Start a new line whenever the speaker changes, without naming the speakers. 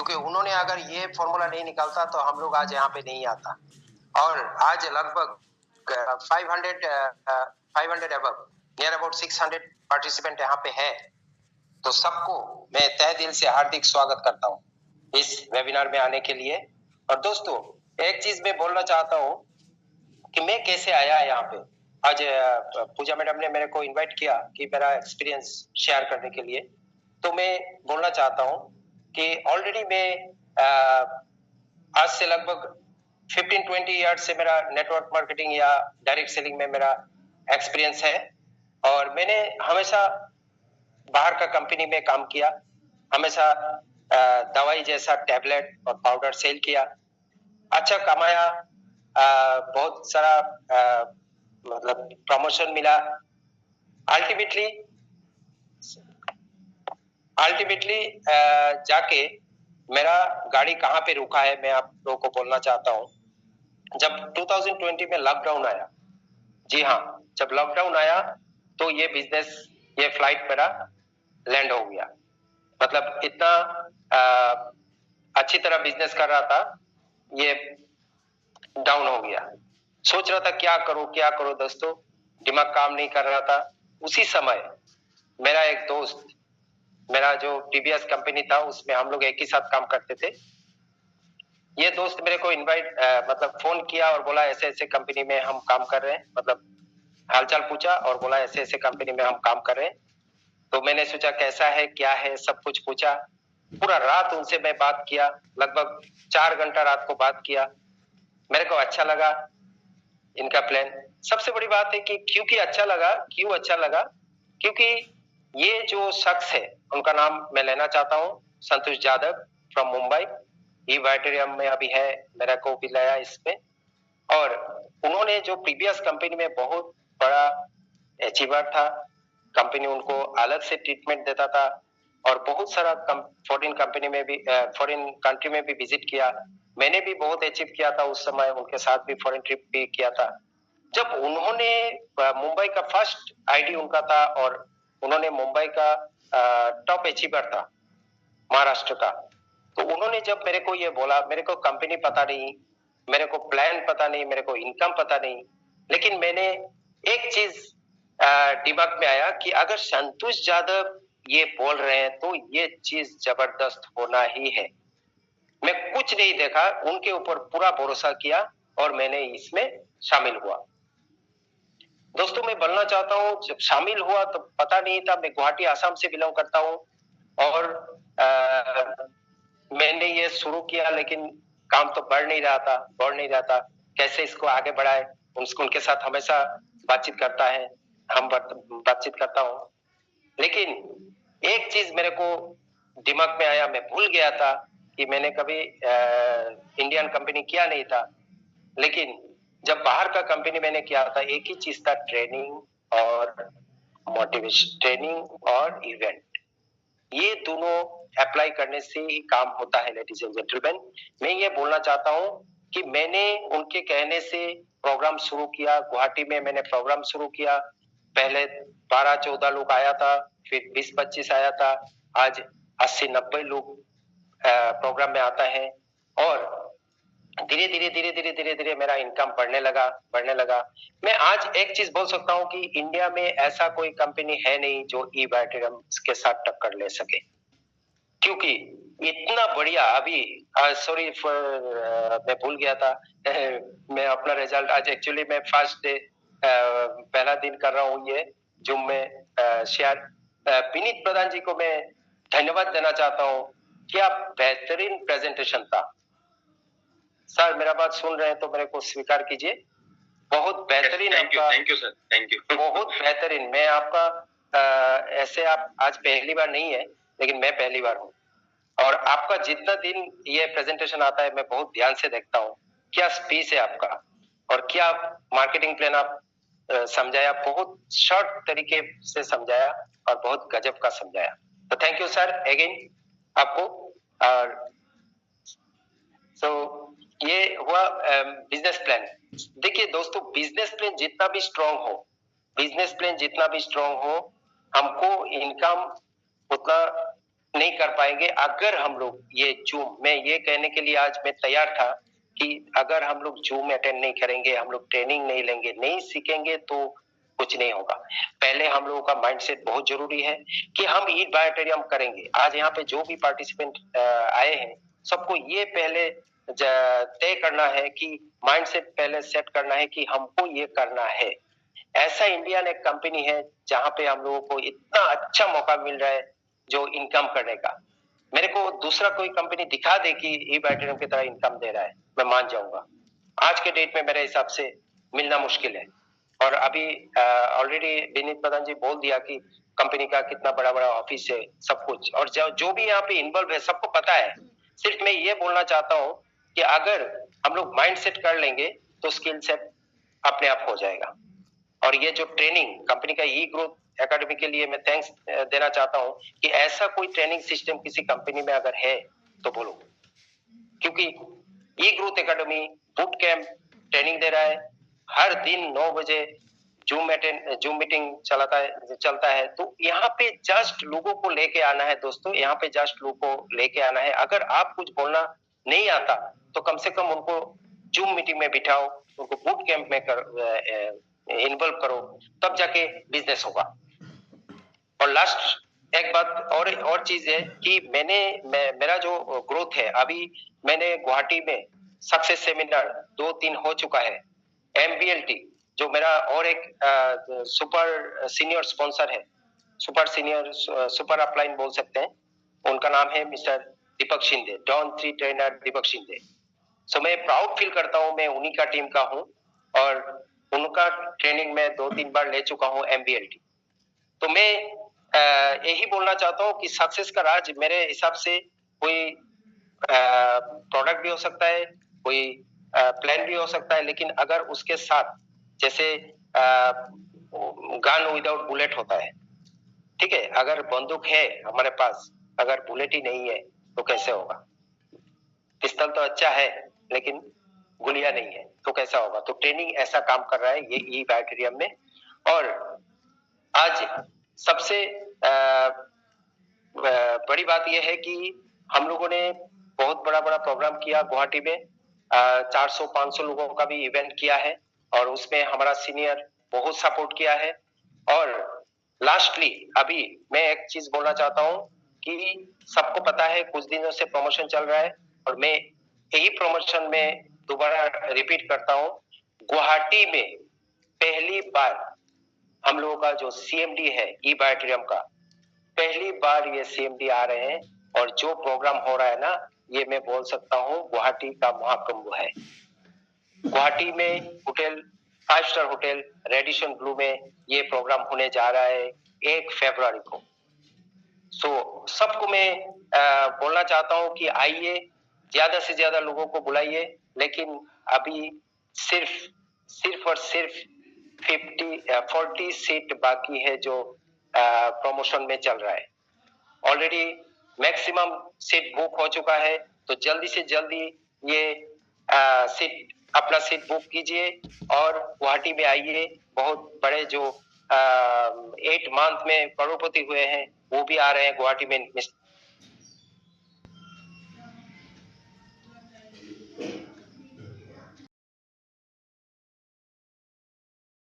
क्योंकि उन्होंने अगर ये फॉर्मूला नहीं निकालता तो हम लोग आज यहाँ पे नहीं आता। और आज लगभग 500 अबव नियर अबाउट 600 पार्टिसिपेंट यहाँ पे है। तो सबको मैं तहे दिल से हार्दिक स्वागत करता हूँ इस वेबिनार में आने के लिए। और दोस्तों, एक चीज मैं बोलना चाहता हूँ कि मैं कैसे आया यहाँ पे। आज पूजा मैडम ने मेरे को इनवाइट किया कि मेरा एक्सपीरियंस शेयर करने के लिए। तो मैं बोलना चाहता हूँ कि ऑलरेडी मैं आज से लगभग 15-20 ईयर्स से मेरा नेटवर्क मार्केटिंग या डायरेक्ट सेलिंग में मेरा एक्सपीरियंस है। और मैंने हमेशा बाहर का कंपनी में काम किया, हमेशा दवाई जैसा टैबलेट और पाउडर सेल किया, अच्छा कमाया, बहुत सारा मतलब प्रमोशन मिला। अल्टीमेटली जाके मेरा गाड़ी कहाँ पे रुका है मैं आप लोगों को बोलना चाहता हूँ। जब 2020 में लॉकडाउन आया, जी हाँ, जब लॉकडाउन आया तो ये बिजनेस, ये फ्लाइट मेरा लैंड हो गया। मतलब इतना अच्छी तरह बिजनेस कर रहा था, ये डाउन हो गया। सोच रहा था क्या करूं दोस्तों, दिमाग काम नहीं कर रहा था। उसी समय मेरा एक दोस्त, मेरा जो प्रीवियस कंपनी था उसमें हम लोग एक ही साथ काम करते थे, ये दोस्त मेरे को मतलब फोन किया और बोला ऐसे ऐसे कंपनी में हम काम कर रहे हैं, मतलब हालचाल पूछा और बोला ऐसे ऐसे कंपनी में हम काम कर रहे हैं। तो मैंने सोचा कैसा है क्या है सब कुछ पूछा। पूरा रात उनसे मैं बात किया, लगभग 4 घंटा रात को बात किया। मेरे को अच्छा लगा इनका प्लान। सबसे बड़ी बात है कि क्यों अच्छा लगा, क्योंकि ये जो शख्स है उनका नाम मैं लेना चाहता हूँ, संतोष जाधव फ्रॉम मुंबई। ये वाइटेरियम में अभी है, मेरा को भी लाया इसमें। और उन्होंने जो प्रीवियस कंपनी में बहुत बड़ा अचीवर था, कंपनी उनको अलग से ट्रीटमेंट देता था और बहुत सारा फॉरेन कंपनी में भी, फॉरेन कंट्री में भी विजिट किया। मैंने भी बहुत अचीव किया था उस समय, उनके साथ भी फॉरेन ट्रिप भी किया था। जब उन्होंने मुंबई का फर्स्ट आईडी उनका था और उन्होंने मुंबई का टॉप अचीवर था महाराष्ट्र का। तो उन्होंने जब मेरे को ये बोला, मेरे को कंपनी पता नहीं, मेरे को प्लान पता नहीं, मेरे को इनकम पता नहीं, लेकिन मैंने एक चीज दिमाग में आया कि अगर संतोष जाधव ये बोल रहे हैं तो ये चीज जबरदस्त होना ही है। मैं कुछ नहीं देखा, उनके ऊपर पूरा भरोसा किया और मैंने इसमें शामिल हुआ। दोस्तों, मैं बोलना चाहता हूँ जब शामिल हुआ तो पता नहीं था, मैं गुवाहाटी आसाम से बिलोंग करता हूँ और मैंने ये शुरू किया, लेकिन काम तो बढ़ नहीं रहा था। कैसे इसको आगे बढ़ाए, उनके साथ हमेशा बातचीत करता है, हम बातचीत करता हूँ। लेकिन एक चीज मेरे को दिमाग में आया, मैं भूल गया था कि मैंने कभी इंडियन कंपनी किया नहीं था। लेकिन जब बाहर का कंपनी मैंने किया था, एक ही चीज था, ट्रेनिंग और मोटिवेशन, ट्रेनिंग और इवेंट। ये दोनों अप्लाई करने से ही काम होता है लेडीज एंड जेंटलमैन। मैं ये बोलना चाहता हूँ कि मैंने उनके कहने से प्रोग्राम शुरू किया। गुवाहाटी में मैंने प्रोग्राम शुरू किया, पहले 12-14 लोग आया था, फिर 20-25 आया था, आज 80-90 लोग प्रोग्राम में आता है। और धीरे धीरे मेरा इनकम बढ़ने लगा। मैं आज एक चीज बोल सकता हूँ कि इंडिया में ऐसा कोई कंपनी है नहीं जो ई बैटरियम के साथ टक्कर ले सके, क्योंकि इतना बढ़िया। अभी सॉरी मैं भूल गया था मैं अपना रिजल्ट आज एक्चुअली मैं फर्स्ट डे पहला दिन कर रहा हूँ ये जूम में शेयर। विनीत प्रधान जी को मैं धन्यवाद देना चाहता हूँ, क्या बेहतरीन प्रेजेंटेशन था। सर मेरा बात सुन रहे हैं तो मेरे को स्वीकार कीजिए, बहुत बेहतरीन।
Thank you sir, thank you.
बहुत बेहतरीन। मैं आपका ऐसे आप आज पहली बार नहीं है, लेकिन मैं पहली बार हूँ और आपका जितना दिन ये प्रेजेंटेशन आता है मैं बहुत ध्यान से देखता हूँ। क्या स्पीच है आपका और क्या मार्केटिंग प्लान आप समझाया, बहुत शॉर्ट तरीके से समझाया और बहुत गजब का समझाया। तो थैंक यू सर अगेन आपको। और ये हुआ बिजनेस प्लान। देखिए दोस्तों, बिजनेस प्लान जितना भी स्ट्रांग हो, हमको इनकम उतना नहीं कर पाएंगे अगर हम लोग ये जूम, मैं ये कहने के लिए आज मैं तैयार था कि अगर हम लोग जूम अटेंड नहीं करेंगे, हम लोग ट्रेनिंग नहीं लेंगे, नहीं सीखेंगे तो कुछ नहीं होगा। पहले हम लोगों का माइंडसेट बहुत जरूरी है कि हम ईट बायोटेरियम करेंगे। आज यहाँ पे जो भी पार्टिसिपेंट आए हैं सबको ये पहले तय करना है कि माइंडसेट पहले सेट करना है कि हमको ये करना है। ऐसा इंडियन एक कंपनी है जहां पे हम लोगों को इतना अच्छा मौका मिल रहा है जो इनकम करने का। मेरे को दूसरा कोई कंपनी दिखा दे कि ई बैटरियम की तरह इनकम दे रहा है, मैं मान जाऊंगा। आज के डेट में मेरे हिसाब से मिलना मुश्किल है। और अभी ऑलरेडी विनीत प्रधान जी बोल दिया कि कंपनी का कितना बड़ा बड़ा ऑफिस है, सब कुछ, और जो भी यहाँ पे इन्वॉल्व है सबको पता है। सिर्फ मैं ये बोलना चाहता हूँ कि अगर हम लोग माइंड सेट कर लेंगे तो स्किल सेट अपने आप हो जाएगा। और ये जो ट्रेनिंग कंपनी का ई ग्रोथ एकेडमी के लिए मैं थैंक्स देना चाहता हूँ कि ऐसा कोई ट्रेनिंग सिस्टम किसी कंपनी में अगर है तो बोलो, क्योंकि E growth academy boot camp training दे रहा है। हर दिन 9 बजे जूम मीटिंग चलता है। तो यहाँ पे जस्ट लोगों को लेके आना है दोस्तों, यहाँ पे जस्ट लोगों को लेके आना है। अगर आप कुछ बोलना नहीं आता तो कम से कम उनको जूम मीटिंग में बिठाओ, उनको बूट कैंप में इन्वॉल्व करो, तब जाके बिजनेस होगा। और लास्ट एक बात और चीज है कि मेरा जो ग्रोथ है, अभी मैंने गुवाहाटी में सक्सेस सेमिनार 2-3 हो चुका है। MBLT जो मेरा और एक सुपर सीनियर स्पॉन्सर है, सुपर अपलाइन बोल सकते हैं, उनका नाम है मिस्टर दीपक शिंदे, डॉन 3 ट्रेनर दीपक शिंदे। सो मैं प्राउड फील करता हूँ, मैं उन्हीं का टीम का हूँ और उनका ट्रेनिंग में 2-3 बार ले चुका हूँ MBLT। तो मैं यही बोलना चाहता हूँ कि सक्सेस का राज मेरे हिसाब से कोई प्रोडक्ट भी हो सकता है, कोई प्लान भी हो सकता है, लेकिन अगर उसके साथ जैसे गन विदाउट बुलेट होता है, ठीक है, अगर बंदूक है हमारे पास, अगर बुलेट ही नहीं है तो कैसे होगा? पिस्तल तो अच्छा है लेकिन गोलियां नहीं है तो कैसा होगा? तो ट्रेनिंग ऐसा काम कर रहा है ये ई बैटरियम में। और आज सबसे बड़ी बात यह है कि हम लोगों ने बहुत बड़ा बड़ा प्रोग्राम किया गुवाहाटी में, 400-500 लोगों का भी इवेंट किया है और उसमें हमारा सीनियर बहुत सपोर्ट किया है। और लास्टली अभी मैं एक चीज बोलना चाहता हूँ कि सबको पता है कुछ दिनों से प्रमोशन चल रहा है और मैं यही प्रमोशन में दोबारा रिपीट करता हूँ। गुवाहाटी में पहली बार हम लोगों का जो CMD है ई बैटरियम का, पहली बार ये CMD आ रहे हैं और जो प्रोग्राम हो रहा है ना, ये मैं बोल सकता हूँ गुवाहाटी का महाकुंभ है। गुवाहाटी में hotel 5 star hotel Radisson Blu में ये प्रोग्राम होने जा रहा है 1 फरवरी को। सो सबको मैं बोलना चाहता हूँ कि आइए, ज्यादा से ज्यादा लोगों को बुलाइए, लेकिन अभी सिर्फ और सिर्फ 40 सीट बाकी है जो प्रमोशन में चल रहा है। ऑलरेडी मैक्सिमम सीट बुक हो चुका है, तो जल्दी से जल्दी ये अपना सीट बुक कीजिए और गुवाहाटी में आइए। बहुत बड़े जो 8 मंथ में करोड़पति हुए हैं वो भी आ रहे हैं गुवाहाटी में,